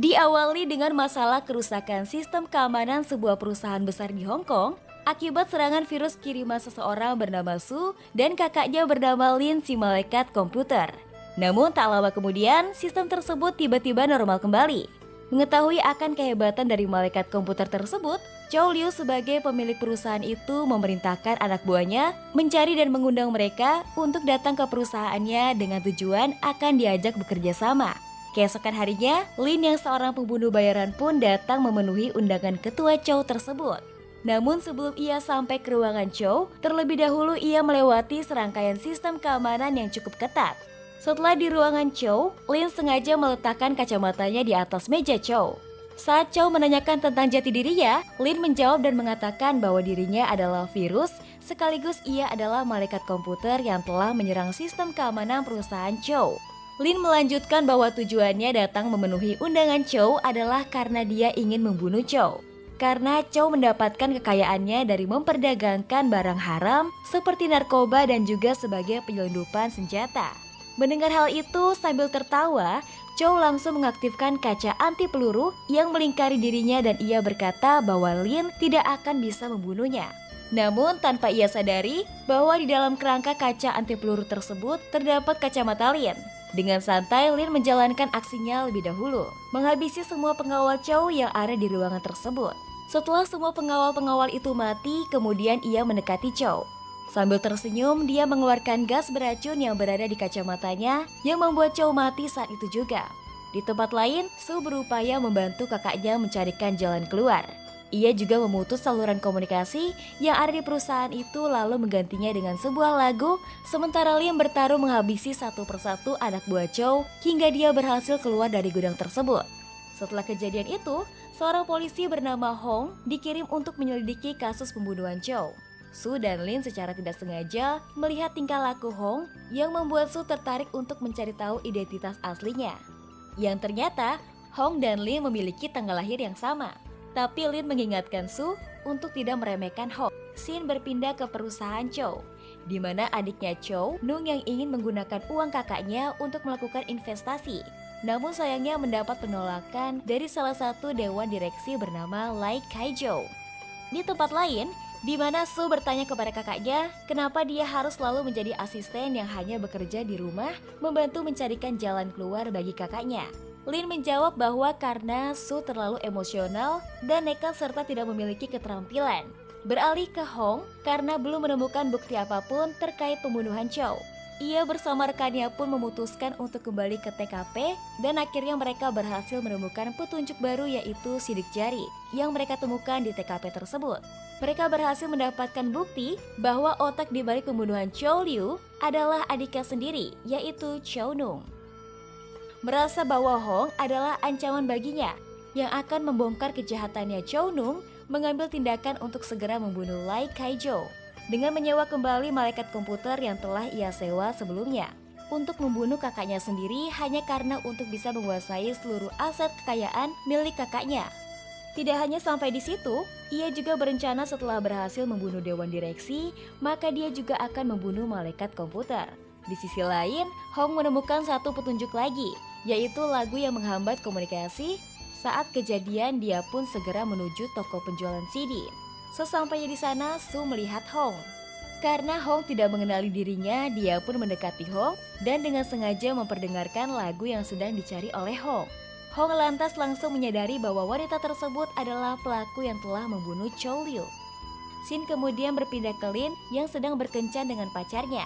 Diawali dengan masalah kerusakan sistem keamanan sebuah perusahaan besar di Hong Kong akibat serangan virus kiriman seseorang bernama Su dan kakaknya bernama Lin si malaikat komputer. Namun tak lama kemudian, sistem tersebut tiba-tiba normal kembali. Mengetahui akan kehebatan dari malaikat komputer tersebut, Chow Liu sebagai pemilik perusahaan itu memerintahkan anak buahnya mencari dan mengundang mereka untuk datang ke perusahaannya dengan tujuan akan diajak bekerja sama. Keesokan harinya, Lin yang seorang pembunuh bayaran pun datang memenuhi undangan ketua Chow tersebut. Namun sebelum ia sampai ke ruangan Chow, terlebih dahulu ia melewati serangkaian sistem keamanan yang cukup ketat. Setelah di ruangan Chow, Lin sengaja meletakkan kacamatanya di atas meja Chow. Saat Chow menanyakan tentang jati dirinya, Lin menjawab dan mengatakan bahwa dirinya adalah virus, sekaligus ia adalah malaikat komputer yang telah menyerang sistem keamanan perusahaan Chow. Lin melanjutkan bahwa tujuannya datang memenuhi undangan Chow adalah karena dia ingin membunuh Chow. Karena Chow mendapatkan kekayaannya dari memperdagangkan barang haram seperti narkoba dan juga sebagai penyelundupan senjata. Mendengar hal itu sambil tertawa, Chow langsung mengaktifkan kaca anti peluru yang melingkari dirinya dan ia berkata bahwa Lin tidak akan bisa membunuhnya. Namun tanpa ia sadari bahwa di dalam kerangka kaca anti peluru tersebut terdapat kacamata Lin. Dengan santai, Lin menjalankan aksinya lebih dahulu, menghabisi semua pengawal Chow yang ada di ruangan tersebut. Setelah semua pengawal-pengawal itu mati, kemudian ia mendekati Chow. Sambil tersenyum, dia mengeluarkan gas beracun yang berada di kacamatanya yang membuat Chow mati saat itu juga. Di tempat lain, Su berupaya membantu kakaknya mencarikan jalan keluar. Ia juga memutus saluran komunikasi yang ada di perusahaan itu lalu menggantinya dengan sebuah lagu, sementara Liam bertarung menghabisi satu persatu anak buah Chow hingga dia berhasil keluar dari gudang tersebut. Setelah kejadian itu, seorang polisi bernama Hong dikirim untuk menyelidiki kasus pembunuhan Chow. Su dan Lin secara tidak sengaja melihat tingkah laku Hong yang membuat Su tertarik untuk mencari tahu identitas aslinya. Yang ternyata, Hong dan Lin memiliki tanggal lahir yang sama. Tapi Lin mengingatkan Su untuk tidak meremehkan Hong. Sin berpindah ke perusahaan Chow, di mana adiknya Chow, Nung yang ingin menggunakan uang kakaknya untuk melakukan investasi. Namun sayangnya mendapat penolakan dari salah satu dewan direksi bernama Lai Kai-jou. Di tempat lain, di mana Su bertanya kepada kakaknya kenapa dia harus selalu menjadi asisten yang hanya bekerja di rumah membantu mencarikan jalan keluar bagi kakaknya. Lin menjawab bahwa karena Su terlalu emosional dan nekat serta tidak memiliki keterampilan. Beralih ke Hong karena belum menemukan bukti apapun terkait pembunuhan Chow. Ia bersama rekannya pun memutuskan untuk kembali ke TKP dan akhirnya mereka berhasil menemukan petunjuk baru yaitu sidik jari yang mereka temukan di TKP tersebut. Mereka berhasil mendapatkan bukti bahwa otak di balik pembunuhan Chow Liu adalah adiknya sendiri, yaitu Chow Nung. Merasa bahwa Hong adalah ancaman baginya yang akan membongkar kejahatannya, Chow Nung mengambil tindakan untuk segera membunuh Lai Kai-jou dengan menyewa kembali malaikat komputer yang telah ia sewa sebelumnya untuk membunuh kakaknya sendiri hanya karena untuk bisa menguasai seluruh aset kekayaan milik kakaknya. Tidak hanya sampai di situ, ia juga berencana setelah berhasil membunuh dewan direksi, maka dia juga akan membunuh malaikat komputer. Di sisi lain, Hong menemukan satu petunjuk lagi, yaitu lagu yang menghambat komunikasi. Saat kejadian, dia pun segera menuju toko penjualan CD. Sesampainya di sana, Su melihat Hong. Karena Hong tidak mengenali dirinya, dia pun mendekati Hong dan dengan sengaja memperdengarkan lagu yang sedang dicari oleh Hong. Hong lantas langsung menyadari bahwa wanita tersebut adalah pelaku yang telah membunuh Chow Liu. Sin kemudian berpindah ke Lin yang sedang berkencan dengan pacarnya.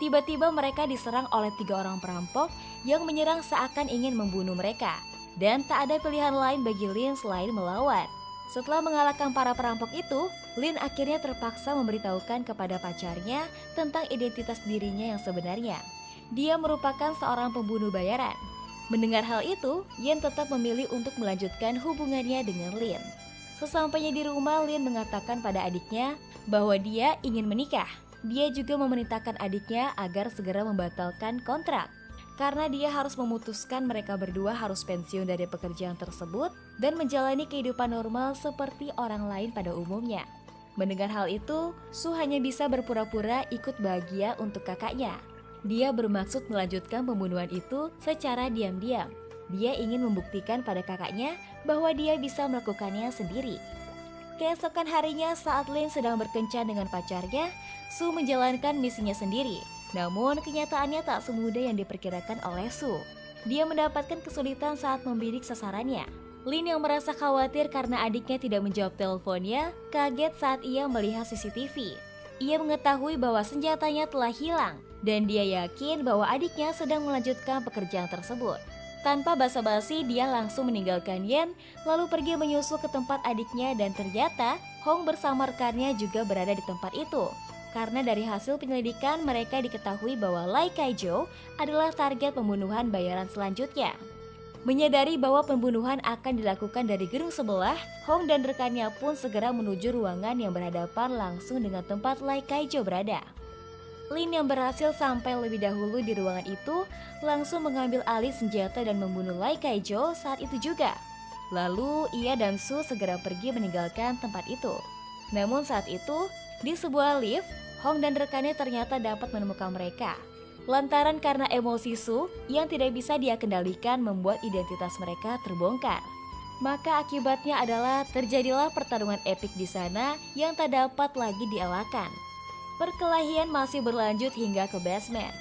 Tiba-tiba mereka diserang oleh 3 orang perampok yang menyerang seakan ingin membunuh mereka. Dan tak ada pilihan lain bagi Lin selain melawan. Setelah mengalahkan para perampok itu, Lin akhirnya terpaksa memberitahukan kepada pacarnya tentang identitas dirinya yang sebenarnya. Dia merupakan seorang pembunuh bayaran. Mendengar hal itu, Yen tetap memilih untuk melanjutkan hubungannya dengan Lin. Sesampainya di rumah, Lin mengatakan pada adiknya bahwa dia ingin menikah. Dia juga memerintahkan adiknya agar segera membatalkan kontrak. Karena dia harus memutuskan mereka berdua harus pensiun dari pekerjaan tersebut dan menjalani kehidupan normal seperti orang lain pada umumnya. Mendengar hal itu, Su hanya bisa berpura-pura ikut bahagia untuk kakaknya. Dia bermaksud melanjutkan pembunuhan itu secara diam-diam. Dia ingin membuktikan pada kakaknya bahwa dia bisa melakukannya sendiri. Keesokan harinya saat Lin sedang berkencan dengan pacarnya, Su menjalankan misinya sendiri. Namun kenyataannya tak semudah yang diperkirakan oleh Su. Dia mendapatkan kesulitan saat membidik sasarannya. Lin yang merasa khawatir karena adiknya tidak menjawab teleponnya, kaget saat ia melihat CCTV. Ia mengetahui bahwa senjatanya telah hilang, dan dia yakin bahwa adiknya sedang melanjutkan pekerjaan tersebut. Tanpa basa-basi, dia langsung meninggalkan Yen, lalu pergi menyusul ke tempat adiknya dan ternyata Hong bersama rekannya juga berada di tempat itu. Karena dari hasil penyelidikan mereka diketahui bahwa Lai Kaijo adalah target pembunuhan bayaran selanjutnya. Menyadari bahwa pembunuhan akan dilakukan dari gedung sebelah, Hong dan rekannya pun segera menuju ruangan yang berhadapan langsung dengan tempat Lai Kaijo berada. Lin yang berhasil sampai lebih dahulu di ruangan itu langsung mengambil alih senjata dan membunuh Lai Kaijo saat itu juga. Lalu ia dan Su segera pergi meninggalkan tempat itu. Namun saat itu, di sebuah lift, Hong dan rekannya ternyata dapat menemukan mereka. Lantaran karena emosi Su yang tidak bisa dia kendalikan membuat identitas mereka terbongkar. Maka akibatnya adalah terjadilah pertarungan epik di sana yang tak dapat lagi dielakkan. Perkelahian masih berlanjut hingga ke basement.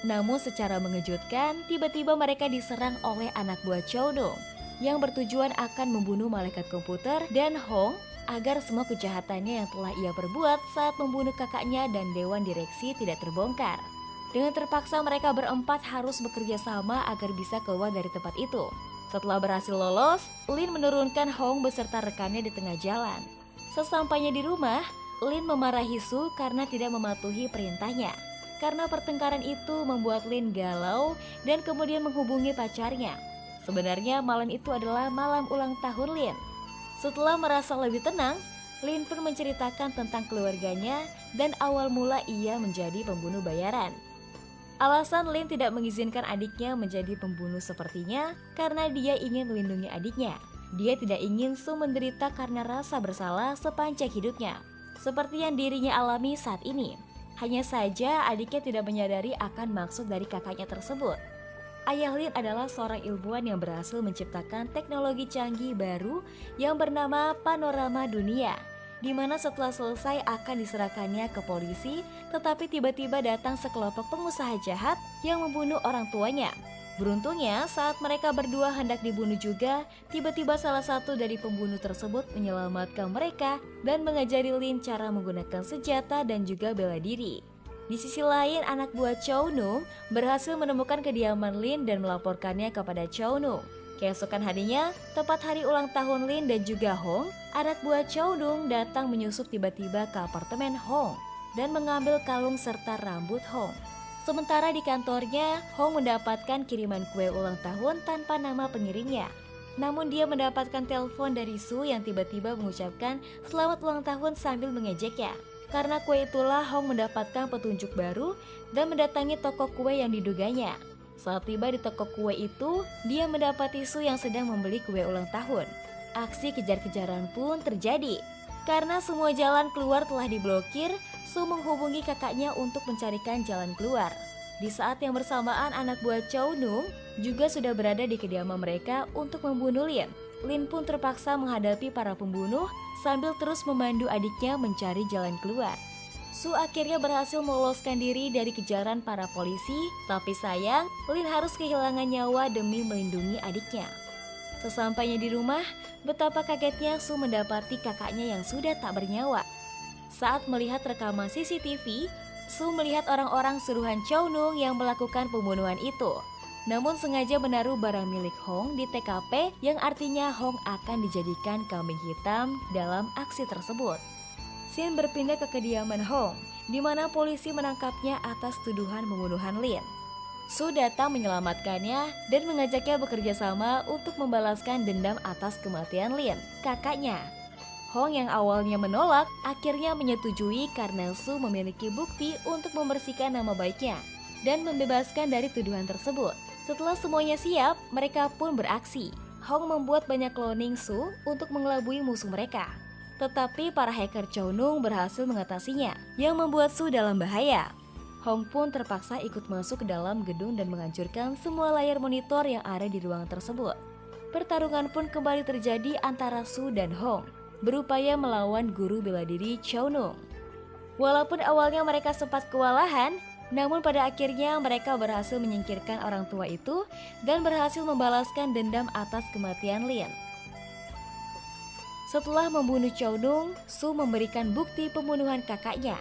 Namun secara mengejutkan, tiba-tiba mereka diserang oleh anak buah Chow Nung yang bertujuan akan membunuh malaikat komputer dan Hong agar semua kejahatannya yang telah ia perbuat saat membunuh kakaknya dan dewan direksi tidak terbongkar. Dengan terpaksa mereka berempat harus bekerja sama agar bisa keluar dari tempat itu. Setelah berhasil lolos, Lin menurunkan Hong beserta rekannya di tengah jalan. Sesampainya di rumah, Lin memarahi Su karena tidak mematuhi perintahnya. Karena pertengkaran itu membuat Lin galau dan kemudian menghubungi pacarnya. Sebenarnya malam itu adalah malam ulang tahun Lin. Setelah merasa lebih tenang, Lin pun menceritakan tentang keluarganya dan awal mula ia menjadi pembunuh bayaran. Alasan Lin tidak mengizinkan adiknya menjadi pembunuh sepertinya karena dia ingin melindungi adiknya. Dia tidak ingin Su menderita karena rasa bersalah sepanjang hidupnya, seperti yang dirinya alami saat ini. Hanya saja adiknya tidak menyadari akan maksud dari kakaknya tersebut. Ayah Lin adalah seorang ilmuwan yang berhasil menciptakan teknologi canggih baru yang bernama panorama dunia, di mana setelah selesai akan diserahkannya ke polisi, tetapi tiba-tiba datang sekelompok pengusaha jahat yang membunuh orang tuanya. Beruntungnya saat mereka berdua hendak dibunuh juga, tiba-tiba salah satu dari pembunuh tersebut menyelamatkan mereka dan mengajari Lin cara menggunakan senjata dan juga bela diri. Di sisi lain, anak buah Chow Nung berhasil menemukan kediaman Lin dan melaporkannya kepada Chow Nung. Keesokan harinya, tepat hari ulang tahun Lin dan juga Hong, anak buah Chow Nung datang menyusup tiba-tiba ke apartemen Hong dan mengambil kalung serta rambut Hong. Sementara di kantornya, Hong mendapatkan kiriman kue ulang tahun tanpa nama pengirimnya. Namun dia mendapatkan telepon dari Su yang tiba-tiba mengucapkan selamat ulang tahun sambil mengejeknya. Karena kue itulah Hong mendapatkan petunjuk baru dan mendatangi toko kue yang diduganya. Saat tiba di toko kue itu, dia mendapati Su yang sedang membeli kue ulang tahun. Aksi kejar-kejaran pun terjadi. Karena semua jalan keluar telah diblokir, Su menghubungi kakaknya untuk mencarikan jalan keluar. Di saat yang bersamaan, anak buah Chow Nung juga sudah berada di kediaman mereka untuk membunuh Lin. Lin pun terpaksa menghadapi para pembunuh sambil terus memandu adiknya mencari jalan keluar. Su akhirnya berhasil meloloskan diri dari kejaran para polisi, tapi sayang, Lin harus kehilangan nyawa demi melindungi adiknya. Sesampainya di rumah, betapa kagetnya Su mendapati kakaknya yang sudah tak bernyawa. Saat melihat rekaman CCTV, Su melihat orang-orang suruhan Chow Nung yang melakukan pembunuhan itu. Namun sengaja menaruh barang milik Hong di TKP yang artinya Hong akan dijadikan kambing hitam dalam aksi tersebut. Scene berpindah ke kediaman Hong, di mana polisi menangkapnya atas tuduhan pembunuhan Lin. Su datang menyelamatkannya dan mengajaknya bekerja sama untuk membalaskan dendam atas kematian Lin, kakaknya. Hong yang awalnya menolak, akhirnya menyetujui karena Su memiliki bukti untuk membersihkan nama baiknya dan membebaskan dari tuduhan tersebut. Setelah semuanya siap, mereka pun beraksi. Hong membuat banyak cloning Su untuk mengelabui musuh mereka. Tetapi para hacker Chow Nung berhasil mengatasinya, yang membuat Su dalam bahaya. Hong pun terpaksa ikut masuk ke dalam gedung dan menghancurkan semua layar monitor yang ada di ruangan tersebut. Pertarungan pun kembali terjadi antara Su dan Hong, berupaya melawan guru bela diri Chow Nung. Walaupun awalnya mereka sempat kewalahan, namun pada akhirnya mereka berhasil menyingkirkan orang tua itu dan berhasil membalaskan dendam atas kematian Lin. Setelah membunuh Chow Nung, Su memberikan bukti pembunuhan kakaknya.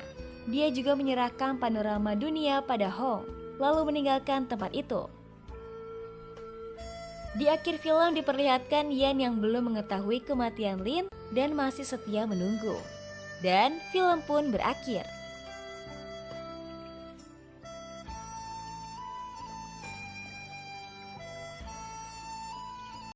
Dia juga menyerahkan panorama dunia pada Hong, lalu meninggalkan tempat itu. Di akhir film diperlihatkan Yan yang belum mengetahui kematian Lin dan masih setia menunggu. Dan film pun berakhir.